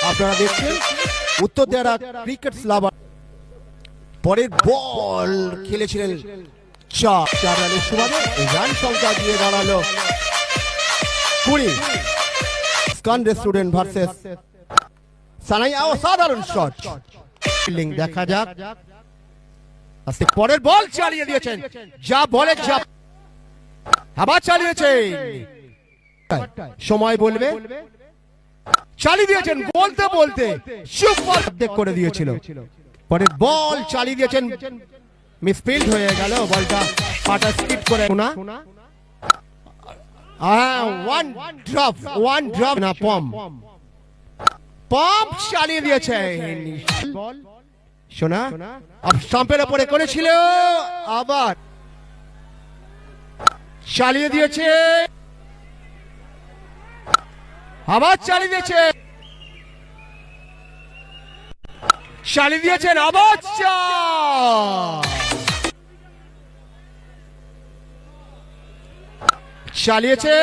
আপনারা দেখছেন উত্তর দেয়ারা ক্রিকেট লাভার। পরের বল খেলেছিলেন চার রানের সুবাদে রান সংখ্যা দিয়ে দাঁড়ালো 20। Scan restaurant versus সানাইয়া। অসাধারণ শট, ফিল্ডিং দেখা যাক। আস্তে পরের বল চালিয়ে দিয়েছেন, যা বলে যা আবার চালিয়েছেন, সময় বলবে। চালিয়ে দিয়েছেন বলতে বলতে সুপার করে দিয়েছিল। পরের বল চালিয়ে দিয়েছেন, মিসফিল্ড হয়ে গেল, বলটা পাটা স্কিপ করে না। ওয়ান ড্রপ না, পম্প চালিয়ে দিয়েছেন সোনা। স্টাম্পের উপরে করেছিল, আবার চালিয়ে দিয়েছে, আবার চালিয়ে দিয়েছে, চালিয়ে দিয়েছেন, আবার চালিয়েছে।